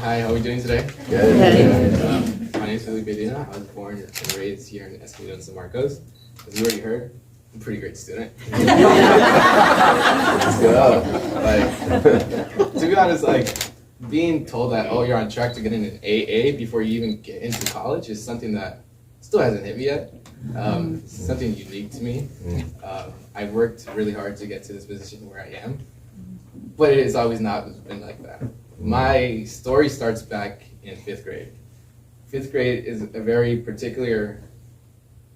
Hi, how are we doing today? Good. My name is Felipe, Dina. I was born and raised here in Escondido, San Marcos. As you already heard, I'm a pretty great student. Let's go. To be honest, being told that, oh, you're on track to get in an AA before you even get into college is something that still hasn't hit me yet. Something unique to me. I worked really hard to get to this position where I am, but it has always not been like that. My story starts back in 5th grade. 5th grade is a very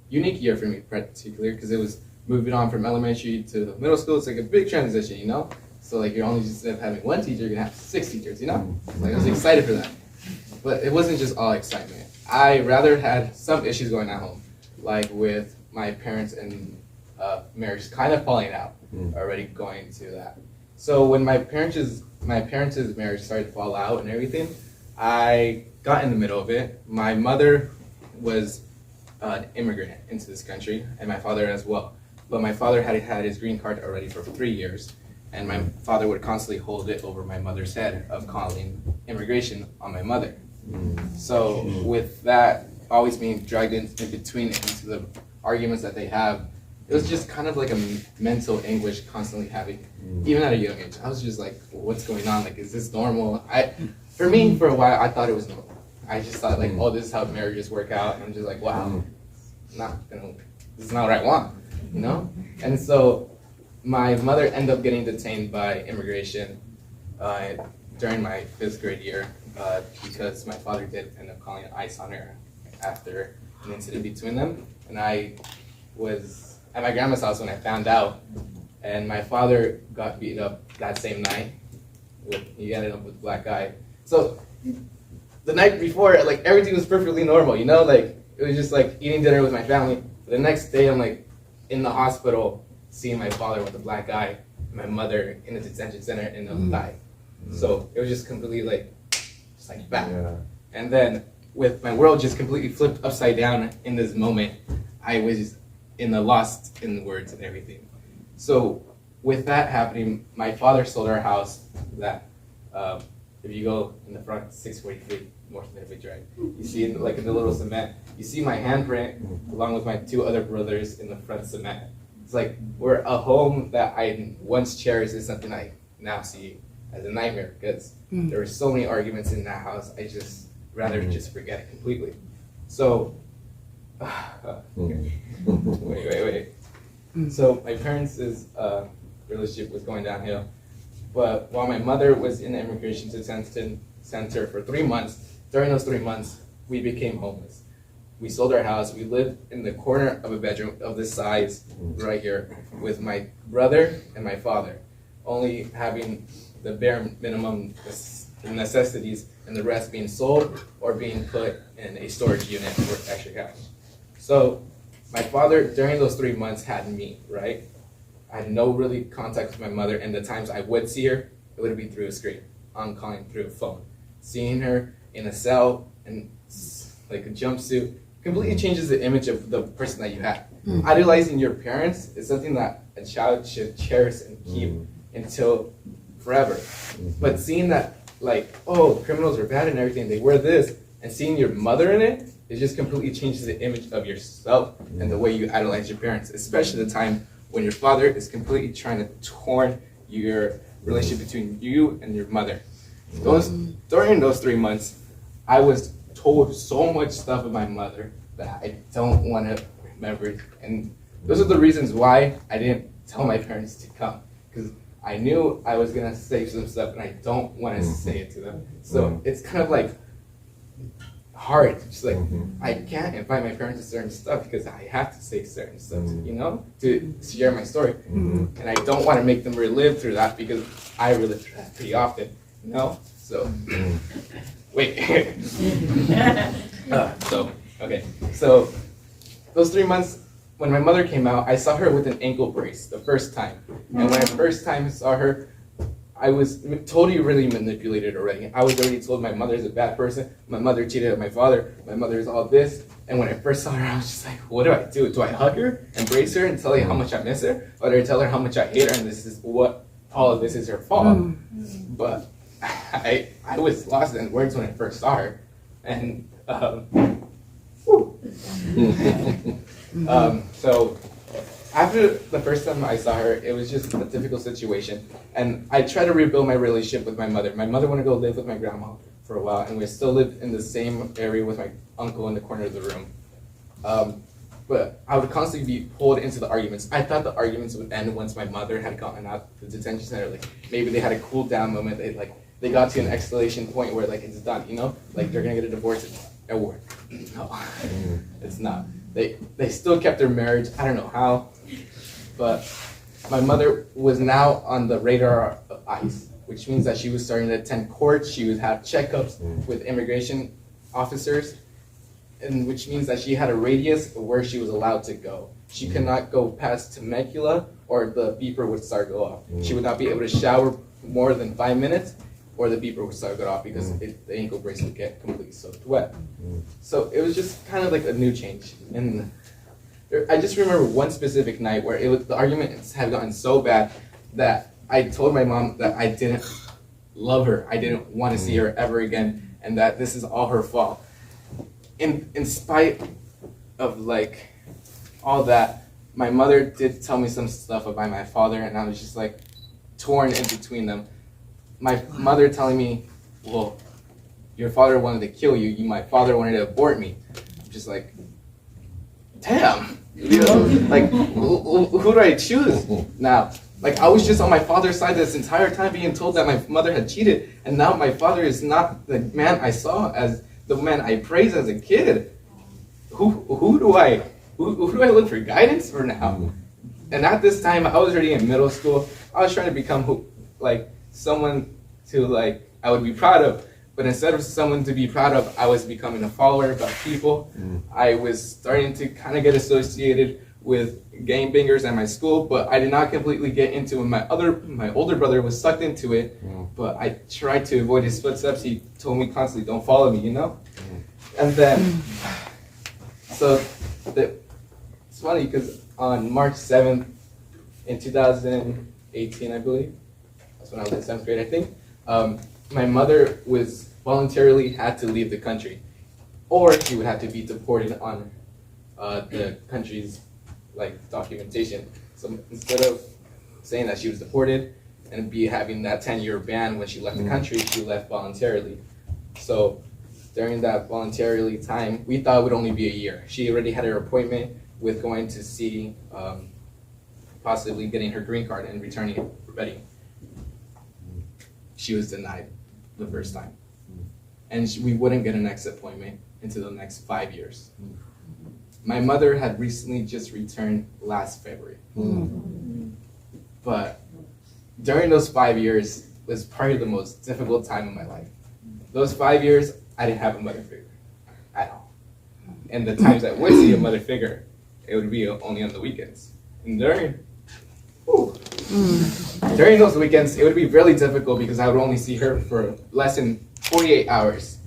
unique year for me, particularly because it was moving on from elementary to middle school. It's like a big transition, you know? So you're only just instead of having one teacher, you're gonna have 6 teachers, you know? I was excited for that. But it wasn't just all excitement. I rather had some issues going at home, like with my parents and marriage kind of falling out, already going to that. So when my parents' marriage started to fall out and everything, I got in the middle of it. My mother was an immigrant into this country, and my father as well. But my father had had his green card already for 3 years, and my father would constantly hold it over my mother's head of calling immigration on my mother. So with that always being dragged in between into the arguments that they have, it was just kind of like a mental anguish constantly having, even at a young age. I was just like, what's going on? Like, is this normal? For me, for a while, I thought it was normal. I just thought like, oh, this is how marriages work out. And I'm just like, wow, this is not what I want, you know? And so my mother ended up getting detained by immigration during my 5th grade year because my father did end up calling ICE on her after an incident between them. And I was at my grandma's house when I found out, and my father got beat up that same night. He ended up with a black eye. So the night before, everything was perfectly normal, you know? It was just eating dinner with my family. The next day, I'm in the hospital seeing my father with a black eye, and my mother in a detention center in a thigh. So it was just completely bam. Yeah. And then with my world just completely flipped upside down in this moment, I was lost in words and everything. So with that happening, my father sold our house that, if you go in the front, 643 North Midway Drive, you see in the little cement, you see my handprint along with my 2 other brothers in the front cement. It's we're a home that I once cherished is something I now see as a nightmare because there were so many arguments in that house. I just rather just forget it completely. So, wait. So my parents' relationship was going downhill. But while my mother was in the immigration detention center for 3 months, during those 3 months, we became homeless. We sold our house. We lived in the corner of a bedroom of this size right here with my brother and my father, only having the bare minimum necessities and the rest being sold or being put in a storage unit for extra cash. So my father, during those 3 months, had me, right? I had no really contact with my mother, and the times I would see her, it would be through a screen, on calling through a phone. Seeing her in a cell and a jumpsuit completely changes the image of the person that you have. Idolizing your parents is something that a child should cherish and keep until forever. But seeing that, oh, criminals are bad and everything, they wear this, and seeing your mother in it just completely changes the image of yourself and the way you idolize your parents, especially the time when your father is completely trying to torn your relationship between you and your mother. During those 3 months, I was told so much stuff about my mother that I don't want to remember. And those are the reasons why I didn't tell my parents to come. Because I knew I was going to say some stuff and I don't want to say it to them. So it's kind of hard. Just I can't invite my parents to certain stuff because I have to say certain stuff, you know, to share my story. And I don't want to make them relive through that because I relive through that pretty often, you know? So, wait. So those 3 months, when my mother came out, I saw her with an ankle brace the first time. And when I first time saw her, I was totally really manipulated already. I was already told my mother is a bad person. My mother cheated on my father. My mother is all this. And when I first saw her, I was just like, what do I do? Do I hug her, embrace her, and tell her how much I miss her? Or do I tell her how much I hate her and this is what all of this is her fault? But I was lost in words when I first saw her, and so after the first time I saw her, it was just a difficult situation, and I tried to rebuild my relationship with my mother. My mother wanted to go live with my grandma for a while, and we still lived in the same area with my uncle in the corner of the room. But I would constantly be pulled into the arguments. I thought the arguments would end once my mother had gotten out the detention center. Like maybe they had a cool down moment. They got to an escalation point where like it's done. Like they're gonna get a divorce at work. No, it's not. They still kept their marriage. I don't know how, but my mother was now on the radar of ICE, which means that she was starting to attend court. She would have checkups with immigration officers, and which means that she had a radius of where she was allowed to go. She could not go past Temecula or the beeper would start go off. She would not be able to shower more than 5 minutes or the beeper would start go off because the ankle brace would get completely soaked wet. So it was just kind of like a new change. And I just remember one specific night where the arguments had gotten so bad that I told my mom that I didn't love her. I didn't want to see her ever again and that this is all her fault. In spite of like all that, my mother did tell me some stuff about my father, and I was just like torn in between them. My mother telling me, well, your father wanted to kill you, my father wanted to abort me. I'm just like, damn, like who do I choose now? Like I was just on my father's side this entire time being told that my mother had cheated, and now my father is not the man I saw as the man I praised as a kid. Who do I look for guidance for now? And at this time, I was already in middle school. I was trying to become someone I would be proud of. But instead of someone to be proud of, I was becoming a follower about people. I was starting to kind of get associated with gangbangers at my school, but I did not completely get into it. My older brother was sucked into it, but I tried to avoid his footsteps. He told me constantly, don't follow me, And then, so it's funny because on March 7th in 2018, I believe, that's when I was in 7th grade, I think, my mother was voluntarily had to leave the country, or she would have to be deported on the country's documentation. So instead of saying that she was deported and having that 10-year ban when she left the country, she left voluntarily. So during that voluntarily time, we thought it would only be a year. She already had her appointment with going to see possibly getting her green card and returning it ready. She was denied the first time. And we wouldn't get a next appointment until the next 5 years. My mother had recently just returned last February. But during those 5 years was probably the most difficult time of my life. Those 5 years, I didn't have a mother figure at all. And the times I would see a mother figure, it would be only on the weekends. And during those weekends, it would be really difficult because I would only see her for less than 48 hours.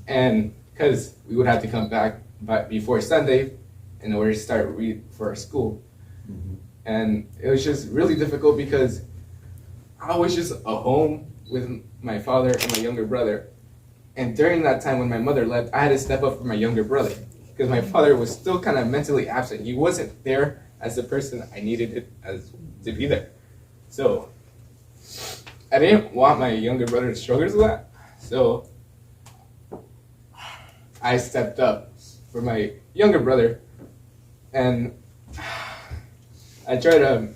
And because we would have to come back before Sunday in order to start for our school. And it was just really difficult because I was just at home with my father and my younger brother. And during that time when my mother left, I had to step up for my younger brother because my father was still kind of mentally absent. He wasn't there as the person I needed it as to be there. So I didn't want my younger brother to struggle with that. So I stepped up for my younger brother, and I tried to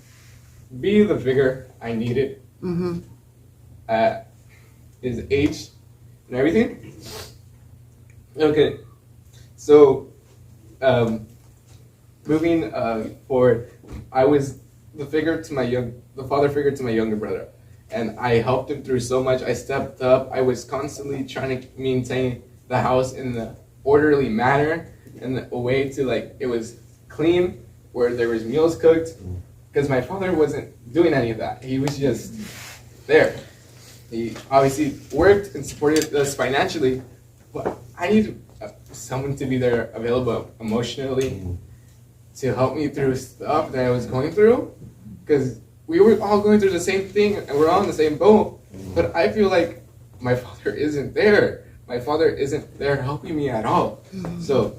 be the figure I needed at his age and everything. Okay, so moving forward, I was the father figure to my younger brother, and I helped him through so much. I stepped up. I was constantly trying to maintain the house in the orderly manner, and a way to it was clean, where there was meals cooked, because my father wasn't doing any of that. He was just there. He obviously worked and supported us financially, but I needed someone to be there available emotionally to help me through stuff that I was going through, because we were all going through the same thing and we're all in the same boat. But I feel like my father isn't there. My father isn't there helping me at all. So,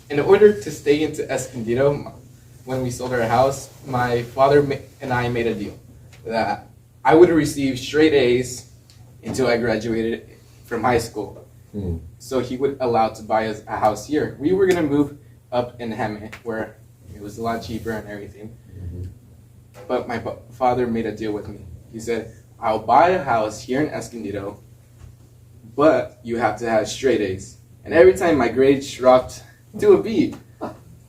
in order to stay into Escondido, when we sold our house, my father and I made a deal that I would receive straight A's until I graduated from high school. So he would allow to buy us a house here. We were gonna move up in Hemet, where it was a lot cheaper and everything. But my father made a deal with me. He said, I'll buy a house here in Escondido, but you have to have straight A's. And every time my grades dropped to a B,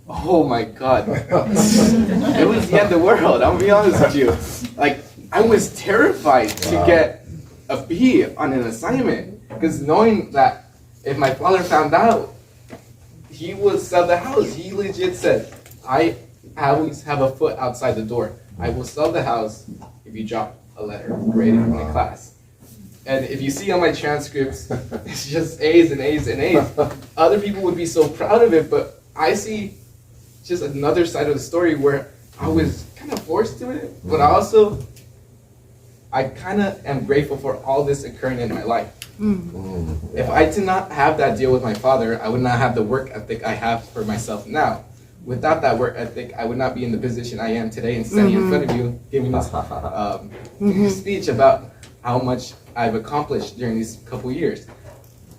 oh my God. It was the end of the world, I'll be honest with you. Like, I was terrified to get a B on an assignment, because knowing that if my father found out, he would sell the house. He legit said, I always have a foot outside the door. I will sell the house if you drop a letter graded in my class. And if you see on my transcripts, it's just A's and A's and A's. Other people would be so proud of it, but I see just another side of the story where I was kind of forced to it, but I kind of am grateful for all this occurring in my life. If I did not have that deal with my father, I would not have the work ethic I have for myself now. Without that work ethic, I would not be in the position I am today and standing in front of you giving this speech about how much I've accomplished during these couple years.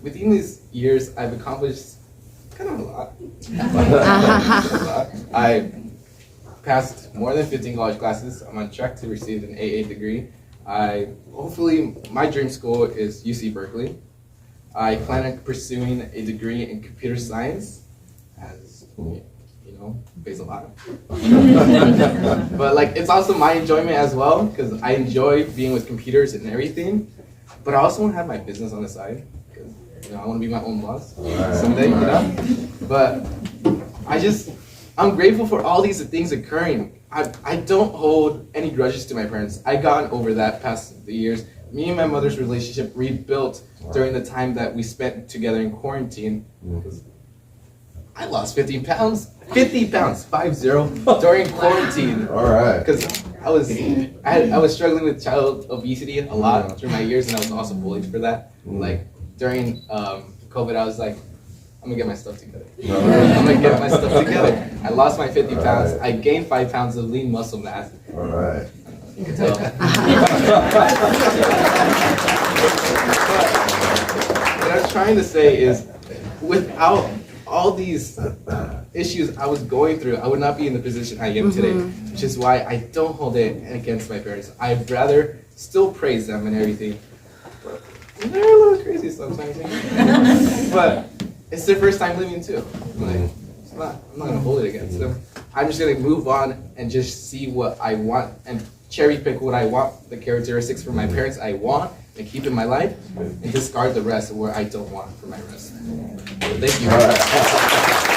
Within these years, I've accomplished kind of a lot. I passed more than 15 college classes. I'm on track to receive an AA degree. Hopefully, my dream school is UC Berkeley. I plan on pursuing a degree in computer science, as pays a lot. But like, it's also my enjoyment as well, because I enjoy being with computers and everything. But I also want to have my business on the side, because I want to be my own boss someday, But I'm grateful for all these things occurring. I don't hold any grudges to my parents. I got over that past the years. Me and my mother's relationship rebuilt during the time that we spent together in quarantine. Because I lost 50 pounds, 50, during quarantine. All right. Because I was struggling with child obesity a lot through my years, and I was also bullied for that. Like during COVID, I was like, I'm gonna get my stuff together. I'm gonna get my stuff together. I lost my 50 pounds. I gained 5 pounds of lean muscle mass. All right. You can tell. But what I'm trying to say is, without all these issues I was going through, I would not be in the position I am today, which is why I don't hold it against my parents. I'd rather still praise them and everything. But they're a little crazy sometimes. But it's their first time living too. Like, I'm not gonna hold it against them. I'm just gonna move on and just see what I want and cherry pick what I want, the characteristics from my parents I want, and keep in my life, and discard the rest of where I don't want for my rest. So thank you.